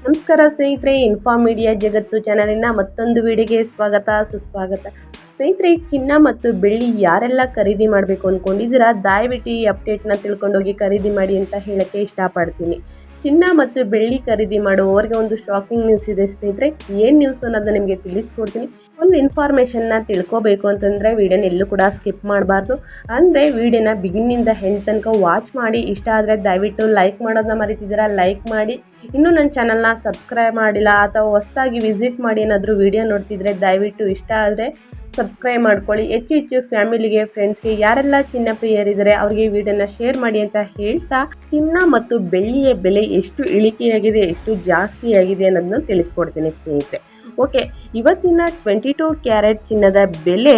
ನಮಸ್ಕಾರ ಸ್ನೇಹಿತರೆ, inform media ಜಗತ್ತು ಚಾನಲಿನ ಮತ್ತೊಂದು ವಿಡಿಯೋಗೆ ಸ್ವಾಗತ ಸುಸ್ವಾಗತ. ಸ್ನೇಹಿತರೆ, ಚಿನ್ನ ಮತ್ತು ಬೆಳ್ಳಿ ಯಾರೆಲ್ಲ ಖರೀದಿ ಮಾಡಬೇಕು ಅಂದ್ಕೊಂಡಿದ್ದೀರಾ, ದಯವಿಟ್ಟು ಈ ಅಪ್ಡೇಟ್ನ ತಿಳ್ಕೊಂಡೋಗಿ ಖರೀದಿ ಮಾಡಿ ಅಂತ ಹೇಳೋಕ್ಕೆ ಇಷ್ಟಪಡ್ತೀನಿ. ಚಿನ್ನ ಮತ್ತು ಬೆಳ್ಳಿ ಖರೀದಿ ಮಾಡುವವರಿಗೆ ಒಂದು ಶಾಕಿಂಗ್ ನ್ಯೂಸ್ ಇದೆ ಸ್ನೇಹಿತರೆ. ಏನು ನ್ಯೂಸ್ ಅನ್ನೋದನ್ನ ನಿಮಗೆ ತಿಳಿಸ್ಕೊಡ್ತೀನಿ. ಒಂದು ಇನ್ಫಾರ್ಮೇಷನ್ನ ತಿಳ್ಕೊಬೇಕು ಅಂತಂದರೆ ವಿಡಿಯೋನ ಎಲ್ಲೂ ಕೂಡ ಸ್ಕಿಪ್ ಮಾಡಬಾರ್ದು. ಅಂದರೆ ವಿಡಿಯೋನ ಬಿಗಿನಿಂದ ಎಂಡ್ ತನಕ ವಾಚ್ ಮಾಡಿ. ಇಷ್ಟ ಆದರೆ ದಯವಿಟ್ಟು ಲೈಕ್ ಮಾಡೋದನ್ನ ಮರಿತಿದ್ದೀರಾ, ಲೈಕ್ ಮಾಡಿ. ಇನ್ನೂ ನನ್ನ ಚಾನಲ್ನ ಸಬ್ಸ್ಕ್ರೈಬ್ ಮಾಡಿಲ್ಲ ಅಥವಾ ಹೊಸದಾಗಿ ವಿಸಿಟ್ ಮಾಡಿ ಏನಾದರೂ ವಿಡಿಯೋ ನೋಡ್ತಿದ್ರೆ ದಯವಿಟ್ಟು ಇಷ್ಟ ಆದರೆ ಸಬ್ಸ್ಕ್ರೈಬ್ ಮಾಡ್ಕೊಳ್ಳಿ. ಹೆಚ್ಚು ಹೆಚ್ಚು ಫ್ಯಾಮಿಲಿಗೆ, ಫ್ರೆಂಡ್ಸ್ಗೆ ಯಾರೆಲ್ಲ ಚಿನ್ನ ಪ್ರಿಯರಿದ್ದಾರೆ ಅವರಿಗೆ ವಿಡಿಯೋನ ಶೇರ್ ಮಾಡಿ ಅಂತ ಹೇಳ್ತಾ, ಚಿನ್ನ ಮತ್ತು ಬೆಳ್ಳಿಯ ಬೆಲೆ ಎಷ್ಟು ಇಳಿಕೆಯಾಗಿದೆ, ಎಷ್ಟು ಜಾಸ್ತಿ ಆಗಿದೆ ಅನ್ನೋದನ್ನ ತಿಳಿಸ್ಕೊಡ್ತೀನಿ ಸ್ನೇಹಿತರೆ. ಓಕೆ, ಇವತ್ತಿನ 22 ಕ್ಯಾರೆಟ್ ಚಿನ್ನದ ಬೆಲೆ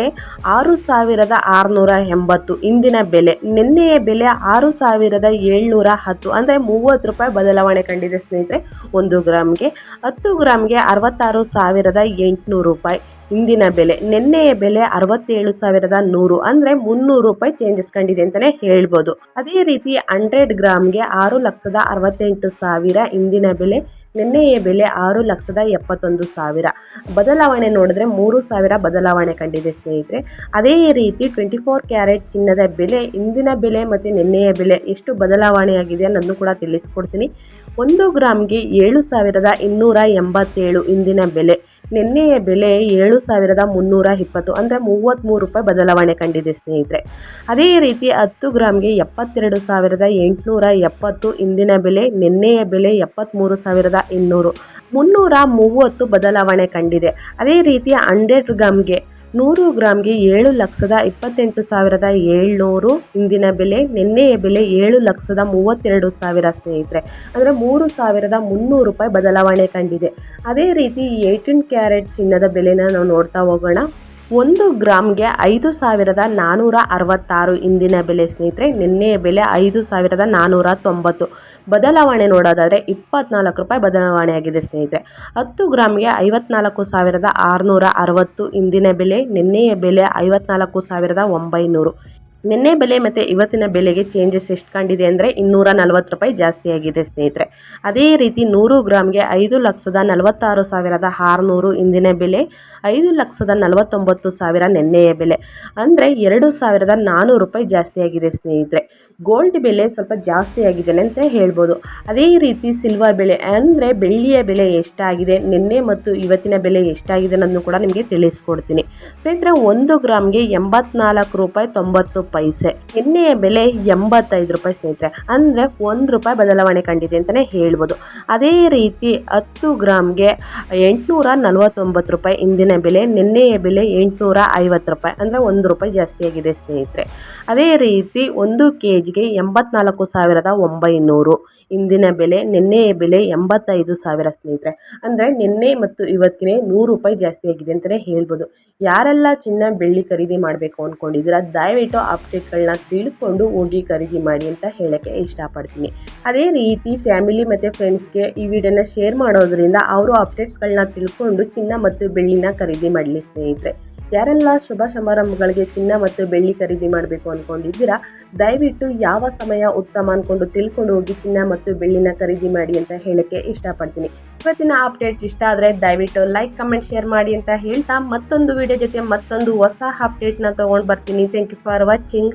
6,680 ಇಂದಿನ ಬೆಲೆ. ನಿನ್ನೆಯ ಬೆಲೆ 6,710 ಅಂದರೆ 30 ರೂಪಾಯಿ ಬದಲಾವಣೆ ಕಂಡಿದೆ ಸ್ನೇಹಿತರೆ. 1 ಗ್ರಾಮ್ಗೆ 10 ಗ್ರಾಮ್ಗೆ 66,800 ರೂಪಾಯಿ ಇಂದಿನ ಬೆಲೆ. ನಿನ್ನೆಯ ಬೆಲೆ 67,100 ಅಂದರೆ 300 ರೂಪಾಯಿ ಚೇಂಜಸ್ ಕಂಡಿದೆ ಅಂತಲೇ ಹೇಳ್ಬೋದು. ಅದೇ ರೀತಿ 100 ಗ್ರಾಮ್ಗೆ 6,68,000 ಇಂದಿನ ಬೆಲೆ. ನಿನ್ನೆಯ ಬೆಲೆ 6,71,000. ಬದಲಾವಣೆ ನೋಡಿದ್ರೆ 3,000 ಬದಲಾವಣೆ ಕಂಡಿದೆ ಸ್ನೇಹಿತರೆ. ಅದೇ ರೀತಿ 24 ಕ್ಯಾರೆಟ್ ಚಿನ್ನದ ಬೆಲೆ, ಇಂದಿನ ಬೆಲೆ ಮತ್ತು ನಿನ್ನೆಯ ಬೆಲೆ ಎಷ್ಟು ಬದಲಾವಣೆ ಆಗಿದೆ ಅನ್ನೋದನ್ನು ಕೂಡ ತಿಳಿಸ್ಕೊಡ್ತೀನಿ. 1 ಗ್ರಾಮ್ಗೆ 7,287 ಇಂದಿನ ಬೆಲೆ. ನಿನ್ನೆಯ ಬೆಲೆ 7,320 ಅಂದರೆ 33 ರೂಪಾಯಿ ಬದಲಾವಣೆ ಕಂಡಿದೆ ಸ್ನೇಹಿತರೆ. ಅದೇ ರೀತಿ 10 ಗ್ರಾಮ್ಗೆ 72,870 ಇಂದಿನ ಬೆಲೆ. ನಿನ್ನೆಯ ಬೆಲೆ 73,200 330 ಬದಲಾವಣೆ ಕಂಡಿದೆ. ಅದೇ ರೀತಿ 100 ಗ್ರಾಮ್ಗೆ 100 ಗ್ರಾಮ್ಗೆ 7,28,700 ಇಂದಿನ ಬೆಲೆ. ನಿನ್ನೆಯ ಬೆಲೆ 7,32,000 ಸ್ನೇಹಿತರೆ. ಅಂದರೆ 3,300 ರೂಪಾಯಿ ಬದಲಾವಣೆ ಕಂಡಿದೆ. ಅದೇ ರೀತಿ 18 ಕ್ಯಾರೆಟ್ ಚಿನ್ನದ ಬೆಲೆನ ನಾವು ನೋಡ್ತಾ ಹೋಗೋಣ. 1 ಗ್ರಾಮ್ಗೆ 5,466 ಇಂದಿನ ಬೆಲೆ ಸ್ನೇಹಿತರೆ. ನಿನ್ನೆಯ ಬೆಲೆ 5,490. ಬದಲಾವಣೆ ನೋಡೋದಾದರೆ 24 ರೂಪಾಯಿ ಬದಲಾವಣೆ ಆಗಿದೆ ಸ್ನೇಹಿತರೆ. 10 ಗ್ರಾಮ್ಗೆ 54,660 ಇಂದಿನ ಬೆಲೆ. ನಿನ್ನೆಯ ಬೆಲೆ 54,900. ನಿನ್ನೆ ಬೆಲೆ ಮತ್ತು ಇವತ್ತಿನ ಬೆಲೆಗೆ ಚೇಂಜಸ್ ಎಷ್ಟು ಕಂಡಿದೆ ಅಂದರೆ 240 ರೂಪಾಯಿ ಜಾಸ್ತಿ ಆಗಿದೆ ಸ್ನೇಹಿತರೆ. ಅದೇ ರೀತಿ 100 ಗ್ರಾಮ್ಗೆ 5,46,600 ಇಂದಿನ ಬೆಲೆ. 5,49,000 ನಿನ್ನೆಯ ಬೆಲೆ. ಅಂದರೆ 2,400 ರೂಪಾಯಿ ಜಾಸ್ತಿ ಆಗಿದೆ ಸ್ನೇಹಿತರೆ. ಗೋಲ್ಡ್ ಬೆಲೆ ಸ್ವಲ್ಪ ಜಾಸ್ತಿ ಆಗಿದೆ ಅಂತ ಹೇಳ್ಬೋದು. ಅದೇ ರೀತಿ ಸಿಲ್ವರ್ ಬೆಲೆ ಅಂದರೆ ಬೆಳ್ಳಿಯ ಬೆಲೆ ಎಷ್ಟಾಗಿದೆ, ನಿನ್ನೆ ಮತ್ತು ಇವತ್ತಿನ ಬೆಲೆ ಎಷ್ಟಾಗಿದೆ ಅನ್ನೋದನ್ನು ಕೂಡ ನಿಮಗೆ ತಿಳಿಸ್ಕೊಡ್ತೀನಿ ಸ್ನೇಹಿತರೆ. 1 ಗ್ರಾಮ್ಗೆ 84 ರೂಪಾಯಿ 90 ಪೈಸೆ. ನಿನ್ನೆಯ ಬೆಲೆ 85 ರೂಪಾಯಿ ಸ್ನೇಹಿತರೆ. ಅಂದರೆ 1 ರೂಪಾಯಿ ಬದಲಾವಣೆ ಕಂಡಿದೆ ಅಂತಲೇ ಹೇಳ್ಬೋದು. ಅದೇ ರೀತಿ 10 ಗ್ರಾಮ್ಗೆ 849 ರೂಪಾಯಿ ಇಂದಿನ ಬೆಲೆ. ನಿನ್ನೆಯ ಬೆಲೆ 850 ರೂಪಾಯಿ ಅಂದರೆ 1 ರೂಪಾಯಿ ಜಾಸ್ತಿ ಆಗಿದೆ ಸ್ನೇಹಿತರೆ. ಅದೇ ರೀತಿ 1 kg 84,900 ಇಂದಿನ ಬೆಲೆ. ನಿನ್ನೆಯ ಬೆಲೆ 85,000 ಸ್ನೇಹಿತರೆ. ಅಂದರೆ ನಿನ್ನೆ ಮತ್ತು ಇವತ್ತಿಗೆ 100 ರೂಪಾಯಿ ಜಾಸ್ತಿ ಆಗಿದೆ ಅಂತಲೇ ಹೇಳ್ಬೋದು. ಯಾರೆಲ್ಲ ಚಿನ್ನ ಬೆಳ್ಳಿ ಖರೀದಿ ಮಾಡಬೇಕು ಅಂದ್ಕೊಂಡಿದ್ದೀರಾ ದಯವಿಟ್ಟು ಅಪ್ಡೇಟ್ಗಳನ್ನ ತಿಳ್ಕೊಂಡು ಹೋಗಿ ಖರೀದಿ ಮಾಡಿ ಅಂತ ಹೇಳೋಕ್ಕೆ ಇಷ್ಟಪಡ್ತೀನಿ. ಅದೇ ರೀತಿ ಫ್ಯಾಮಿಲಿ ಮತ್ತು ಫ್ರೆಂಡ್ಸ್ಗೆ ಈ ವಿಡಿಯೋನ ಶೇರ್ ಮಾಡೋದ್ರಿಂದ ಅವರು ಅಪ್ಡೇಟ್ಸ್ಗಳನ್ನ ತಿಳ್ಕೊಂಡು ಚಿನ್ನ ಮತ್ತು ಬೆಳ್ಳಿನ ಖರೀದಿ ಮಾಡಲಿ ಸ್ನೇಹಿತರೆ. ಯಾರೆಲ್ಲ ಶುಭ ಸಮಾರಂಭಗಳಿಗೆ ಚಿನ್ನ ಮತ್ತು ಬೆಳ್ಳಿ ಖರೀದಿ ಮಾಡಬೇಕು ಅಂದ್ಕೊಂಡಿದ್ದೀರಾ ದಯವಿಟ್ಟು ಯಾವ ಸಮಯ ಉತ್ತಮ ಅಂದ್ಕೊಂಡು ತಿಳ್ಕೊಂಡು ಹೋಗಿ ಚಿನ್ನ ಮತ್ತು ಬೆಳ್ಳಿನ ಖರೀದಿ ಮಾಡಿ ಅಂತ ಹೇಳೋಕ್ಕೆ ಇಷ್ಟಪಡ್ತೀನಿ. ಇವತ್ತಿನ ಅಪ್ಡೇಟ್ ಇಷ್ಟ ಆದರೆ ದಯವಿಟ್ಟು ಲೈಕ್, ಕಮೆಂಟ್, ಶೇರ್ ಮಾಡಿ ಅಂತ ಹೇಳ್ತಾ ಮತ್ತೊಂದು ವಿಡಿಯೋ ಜೊತೆ ಮತ್ತೊಂದು ಹೊಸ ಅಪ್ಡೇಟ್ನ ತೊಗೊಂಡು ಬರ್ತೀನಿ. Thank you for watching.